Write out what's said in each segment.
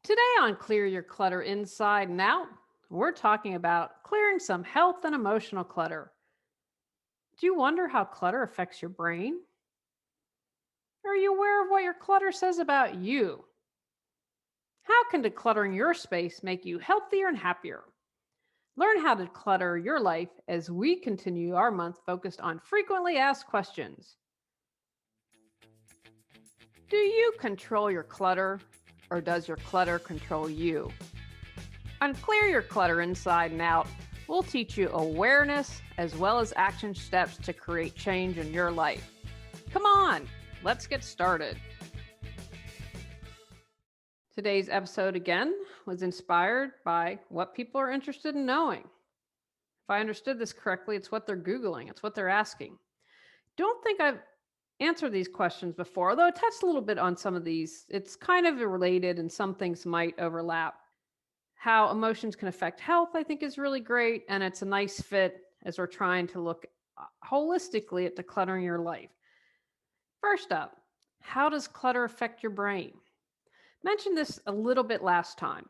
Today on Clear Your Clutter Inside and Out, we're talking about clearing some health and emotional clutter. Do you wonder how clutter affects your brain? Are you aware of what your clutter says about you? How can decluttering your space make you healthier and happier? Learn how to declutter your life as we continue our month focused on frequently asked questions. Do you control your clutter, or does your clutter control you? On Clear Your Clutter Inside and Out, we'll teach you awareness as well as action steps to create change in your life. Come on, let's get started. Today's episode again was inspired by what people are interested in knowing. If I understood this correctly, it's what they're Googling, it's what they're asking. Don't think I've answered these questions before, although I touched a little bit on some of these. It's kind of related and some things might overlap. How emotions can affect health, I think, is really great. And it's a nice fit as we're trying to look holistically at decluttering your life. First up, how does clutter affect your brain? Mentioned this a little bit last time.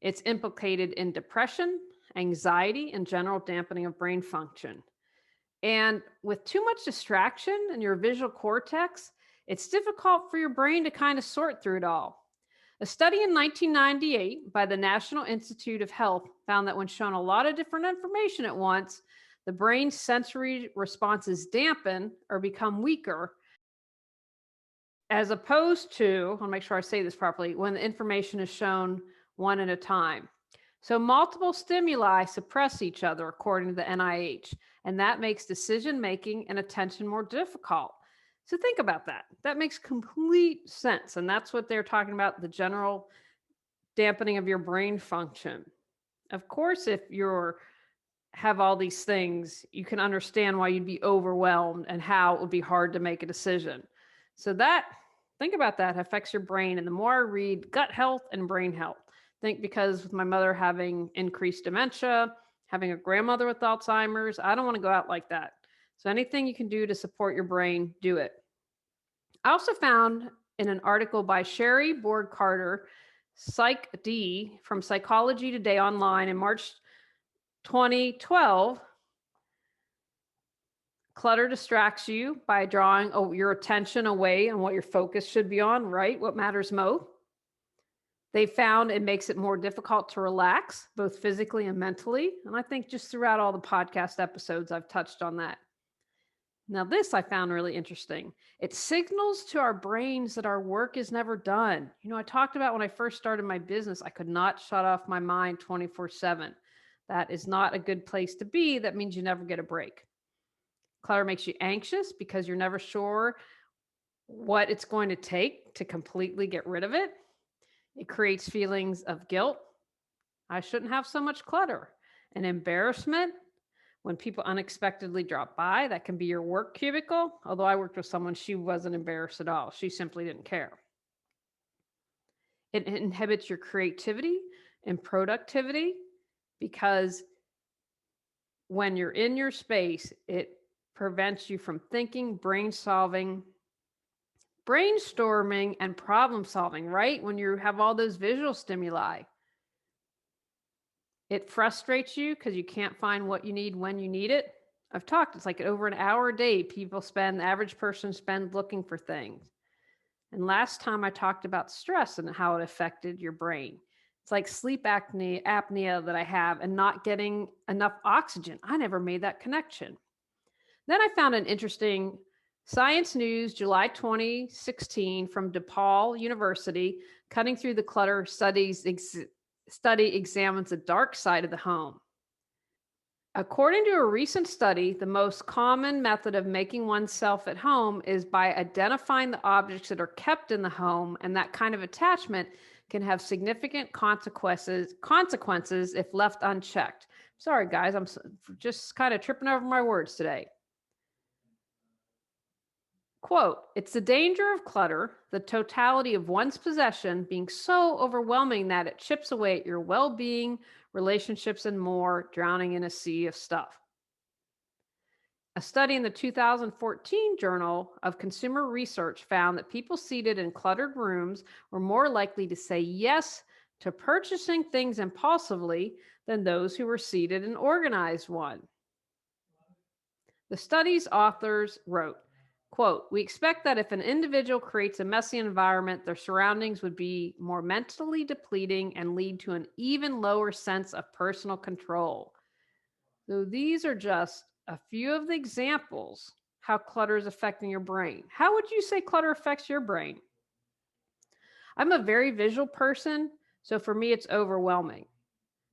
It's implicated in depression, anxiety, and general dampening of brain function. And with too much distraction in your visual cortex, it's difficult for your brain to kind of sort through it all. A study in 1998 by the National Institute of Health found that when shown a lot of different information at once, the brain's sensory responses dampen or become weaker, as opposed to, I want to make sure I say this properly, when the information is shown one at a time. So multiple stimuli suppress each other, according to the NIH, and that makes decision making and attention more difficult. So think about that. That makes complete sense. And that's what they're talking about, the general dampening of your brain function. Of course, if you have all these things, you can understand why you'd be overwhelmed and how it would be hard to make a decision. So think about that, affects your brain. And the more I read gut health and brain health, because with my mother having increased dementia, having a grandmother with Alzheimer's, I don't want to go out like that. So anything you can do to support your brain, do it. I also found in an article by Sherry Borg Carter, Psych D, from Psychology Today online in March 2012, clutter distracts you by drawing your attention away on what your focus should be on, right? What matters most. They found it makes it more difficult to relax, both physically and mentally. And I think just throughout all the podcast episodes, I've touched on that. Now, this I found really interesting. It signals to our brains that our work is never done. I talked about when I first started my business, I could not shut off my mind 24/7. That is not a good place to be. That means you never get a break. Clutter makes you anxious because you're never sure what it's going to take to completely get rid of it. It creates feelings of guilt. I shouldn't have so much clutter. And embarrassment when people unexpectedly drop by. That can be your work cubicle. Although I worked with someone, she wasn't embarrassed at all. She simply didn't care. It inhibits your creativity and productivity because when you're in your space, it prevents you from thinking, brainstorming, and problem solving, right? When you have all those visual stimuli. It frustrates you because you can't find what you need when you need it. I've talked, it's like over an hour a day the average person spends looking for things. And last time I talked about stress and how it affected your brain. It's like sleep apnea that I have and not getting enough oxygen. I never made that connection. Then I found an interesting Science News, July 2016, from DePaul University, Cutting Through the Clutter Study examines the dark side of the home. According to a recent study, the most common method of making oneself at home is by identifying the objects that are kept in the home, and that kind of attachment can have significant consequences if left unchecked. Sorry, guys, I'm just kind of tripping over my words today. Quote, "It's the danger of clutter, the totality of one's possession being so overwhelming that it chips away at your well-being, relationships, and more, drowning in a sea of stuff." A study in the 2014 Journal of Consumer Research found that people seated in cluttered rooms were more likely to say yes to purchasing things impulsively than those who were seated and organized one. The study's authors wrote, quote, "We expect that if an individual creates a messy environment, their surroundings would be more mentally depleting and lead to an even lower sense of personal control." So these are just a few of the examples how clutter is affecting your brain. How would you say clutter affects your brain? I'm a very visual person, so for me, it's overwhelming.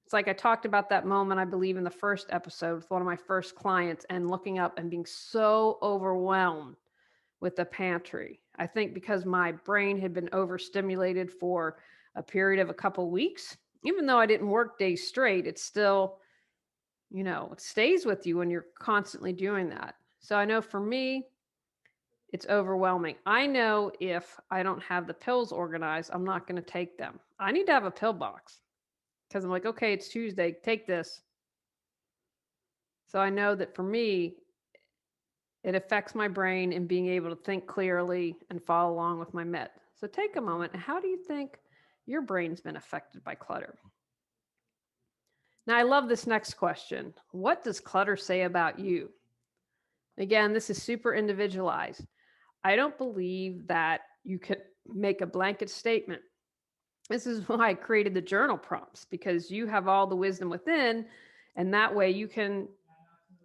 It's like I talked about that moment, I believe, in the first episode with one of my first clients and looking up and being so overwhelmed with the pantry. I think because my brain had been overstimulated for a period of a couple weeks, even though I didn't work days straight, it's still, it stays with you when you're constantly doing that. So I know for me, it's overwhelming. I know if I don't have the pills organized, I'm not going to take them. I need to have a pill box because I'm like, okay, it's Tuesday, take this. So I know that for me, it affects my brain in being able to think clearly and follow along with my med. So take a moment. How do you think your brain's been affected by clutter? Now, I love this next question. What does clutter say about you? Again, this is super individualized. I don't believe that you could make a blanket statement. This is why I created the journal prompts, because you have all the wisdom within, and that way you can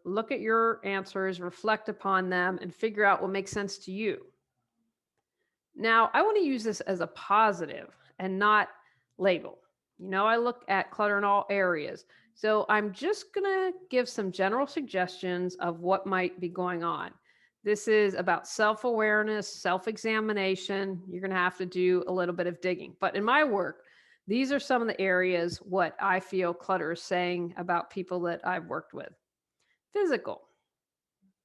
look at your answers, reflect upon them, and figure out what makes sense to you. Now, I want to use this as a positive and not label. I look at clutter in all areas. So I'm just going to give some general suggestions of what might be going on. This is about self-awareness, self-examination. You're going to have to do a little bit of digging. But in my work, these are some of the areas what I feel clutter is saying about people that I've worked with. Physical,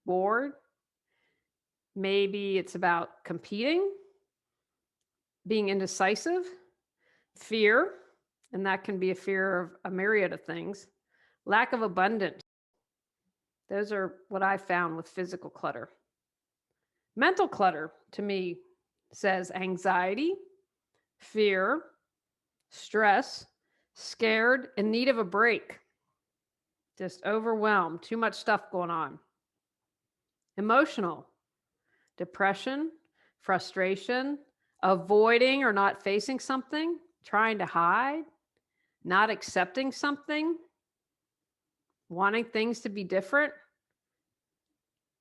bored. Maybe it's about competing, being indecisive, fear, and that can be a fear of a myriad of things, lack of abundance. Those are what I found with physical clutter. Mental clutter, to me, says anxiety, fear, stress, scared, in need of a break, just overwhelmed, too much stuff going on. Emotional, depression, frustration, avoiding or not facing something, trying to hide, not accepting something, wanting things to be different,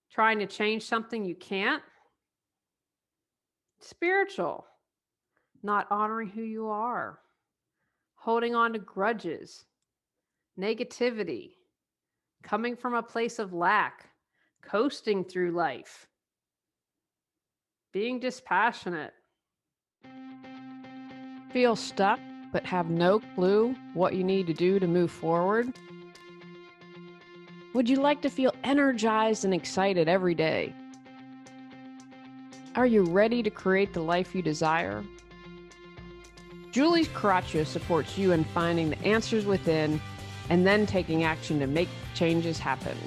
trying to change something you can't. Spiritual, not honoring who you are, holding on to grudges, negativity, coming from a place of lack, coasting through life, being dispassionate. Feel stuck but have no clue what you need to do to move forward? Would you like to feel energized and excited every day? Are you ready to create the life you desire? Julie Coraccio supports you in finding the answers within and then taking action to make changes happen.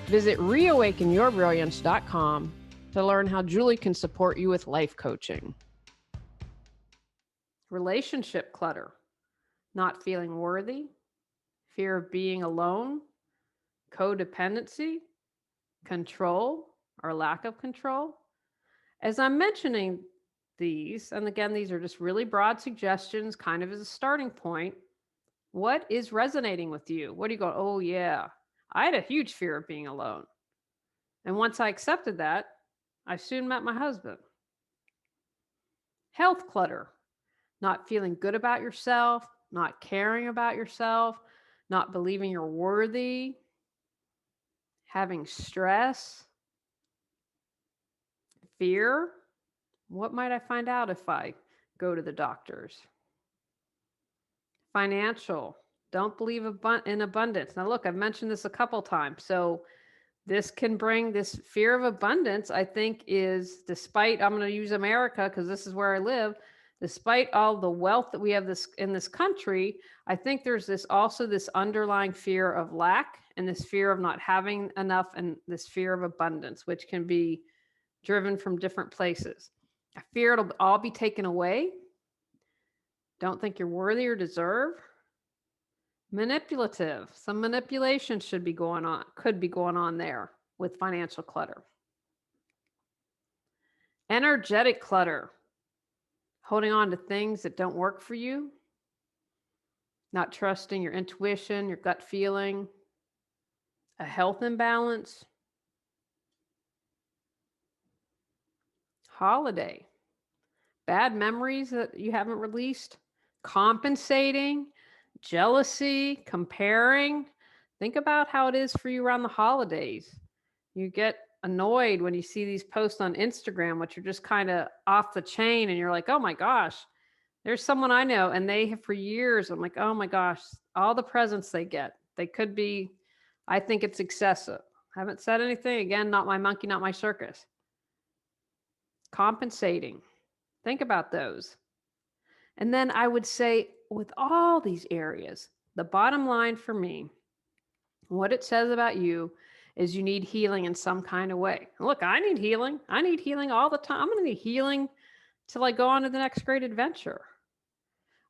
Visit reawakenyourbrilliance.com to learn how Julie can support you with life coaching. Relationship clutter, not feeling worthy, fear of being alone, codependency, control or lack of control. As I'm mentioning these, and again, these are just really broad suggestions, kind of as a starting point. What is resonating with you? What do you go, oh yeah, I had a huge fear of being alone. And once I accepted that, I soon met my husband. Health clutter, not feeling good about yourself, not caring about yourself, not believing you're worthy, having stress, fear. What might I find out if I go to the doctors? Financial, don't believe in abundance. Now, look, I've mentioned this a couple times. So this can bring this fear of abundance, I think, is despite, I'm going to use America because this is where I live, despite all the wealth that we have in this country, I think there's this underlying fear of lack and this fear of not having enough and this fear of abundance, which can be driven from different places. I fear it'll all be taken away. Don't think you're worthy or deserve. Manipulative. Some manipulation could be going on there with financial clutter. Energetic clutter. Holding on to things that don't work for you, not trusting your intuition, your gut feeling, a health imbalance. Holiday. Bad memories that you haven't released, compensating, jealousy, comparing. Think about how it is for you around the holidays. You get annoyed when you see these posts on Instagram, which are just kind of off the chain, and you're like, oh my gosh, there's someone I know, and they have for years. I'm like, oh my gosh, all the presents they get. They could be, I think it's excessive. Haven't said anything. Again, not my monkey, not my circus. Compensating. Think about those. And then I would say, with all these areas, the bottom line for me, what it says about you is you need healing in some kind of way. Look, I need healing. I need healing all the time. I'm going to need healing till I go on to the next great adventure.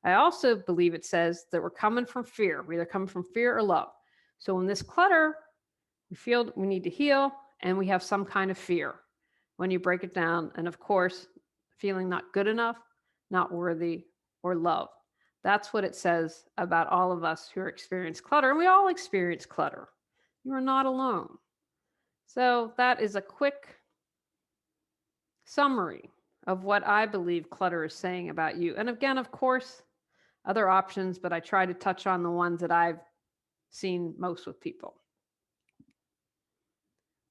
I also believe it says that we're coming from fear. We're either coming from fear or love. So in this clutter, we feel we need to heal and we have some kind of fear when you break it down. And of course, feeling not good enough, not worthy, or loved. That's what it says about all of us who experience clutter. And we all experience clutter. You are not alone. So that is a quick summary of what I believe clutter is saying about you. And again, of course, other options, but I try to touch on the ones that I've seen most with people.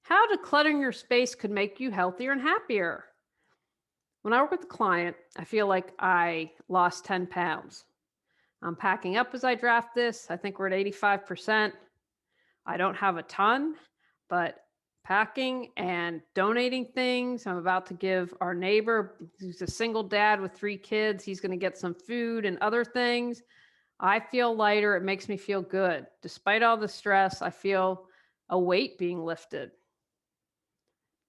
How decluttering your space could make you healthier and happier. When I work with a client, I feel like I lost 10 pounds. I'm packing up as I draft this. I think we're at 85%. I don't have a ton, but packing and donating things. I'm about to give our neighbor, who's a single dad with 3 kids, he's going to get some food and other things. I feel lighter. It makes me feel good. Despite all the stress, I feel a weight being lifted.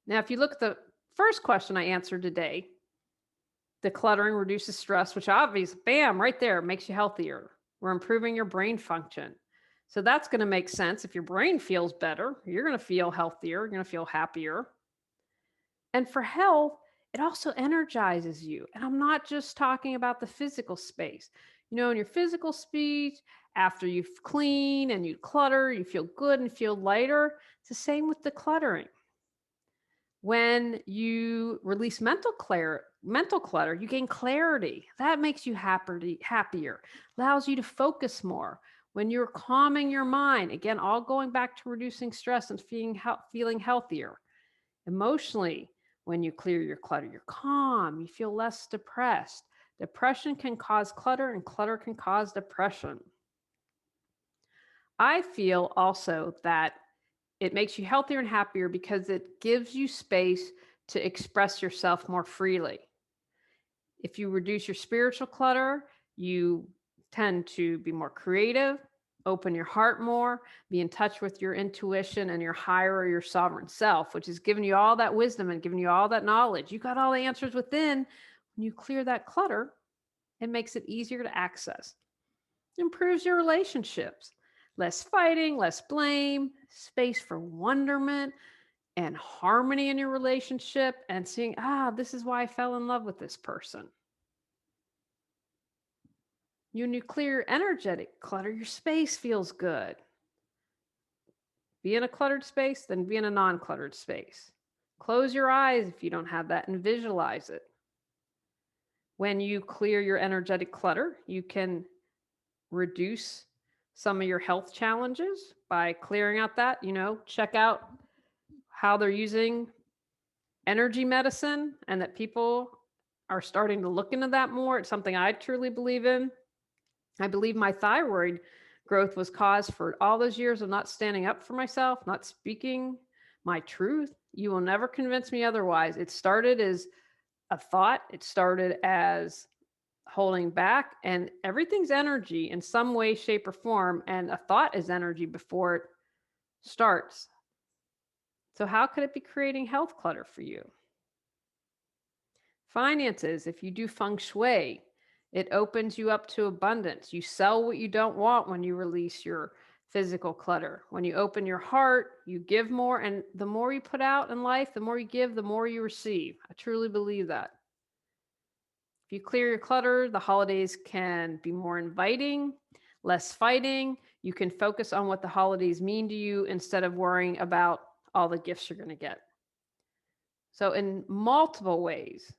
Now, if you look at the first question I answered today, decluttering reduces stress, which obviously, bam, right there, makes you healthier. We're improving your brain function. So that's going to make sense. If your brain feels better, you're going to feel healthier, you're going to feel happier. And for health, it also energizes you. And I'm not just talking about the physical space. You know, in your physical space, after you've cleaned and you clutter, you feel good and feel lighter. It's the same with decluttering. When you release mental clutter, you gain clarity. That makes you happier, allows you to focus more. When you're calming your mind, again, all going back to reducing stress and feeling healthier. Emotionally, when you clear your clutter, you're calm, you feel less depressed. Depression can cause clutter, and clutter can cause depression. I feel also that it makes you healthier and happier because it gives you space to express yourself more freely. If you reduce your spiritual clutter, you tend to be more creative, open your heart more, be in touch with your intuition and your higher or your sovereign self, which is giving you all that wisdom and giving you all that knowledge. You got all the answers within. When you clear that clutter, it makes it easier to access. It improves your relationships. Less fighting, less blame, space for wonderment and harmony in your relationship, and seeing, this is why I fell in love with this person. When you clear energetic clutter, your space feels good. Be in a cluttered space, then be in a non-cluttered space. Close your eyes if you don't have that and visualize it. When you clear your energetic clutter, you can reduce some of your health challenges by clearing out that, check out how they're using energy medicine and that people are starting to look into that more. It's something I truly believe in. I believe my thyroid growth was caused for all those years of not standing up for myself, not speaking my truth. You will never convince me otherwise. It started as a thought. It started as holding back, and everything's energy in some way, shape, or form. And a thought is energy before it starts. So how could it be creating health clutter for you? Finances, if you do feng shui, It opens you up to abundance. You sell what you don't want when you release your physical clutter. When you open your heart, you give more. And the more you put out in life, the more you give, the more you receive. I truly believe that. If you clear your clutter, the holidays can be more inviting, less fighting. You can focus on what the holidays mean to you instead of worrying about all the gifts you're going to get. So, in multiple ways,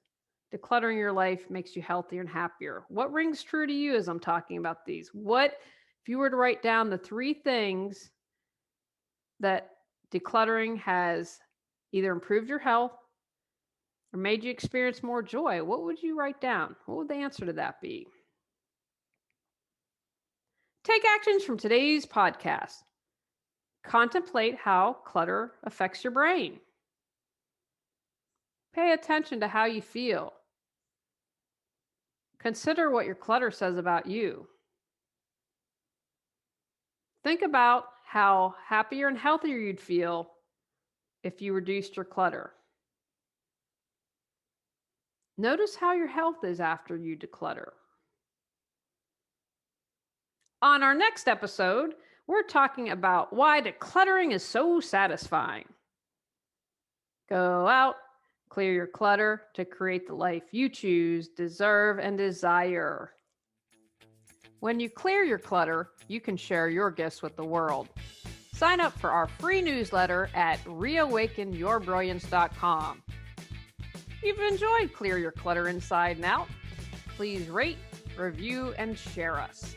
decluttering your life makes you healthier and happier. What rings true to you as I'm talking about these? If you were to write down the 3 things that decluttering has either improved your health or made you experience more joy, what would you write down? What would the answer to that be? Take actions from today's podcast. Contemplate how clutter affects your brain. Pay attention to how you feel. Consider what your clutter says about you. Think about how happier and healthier you'd feel if you reduced your clutter. Notice how your health is after you declutter. On our next episode, we're talking about why decluttering is so satisfying. Go out, clear your clutter to create the life you choose, deserve, and desire. When you clear your clutter, you can share your gifts with the world. Sign up for our free newsletter at reawakenyourbrilliance.com. If you've enjoyed Clear Your Clutter Inside and Out, please rate, review, and share us.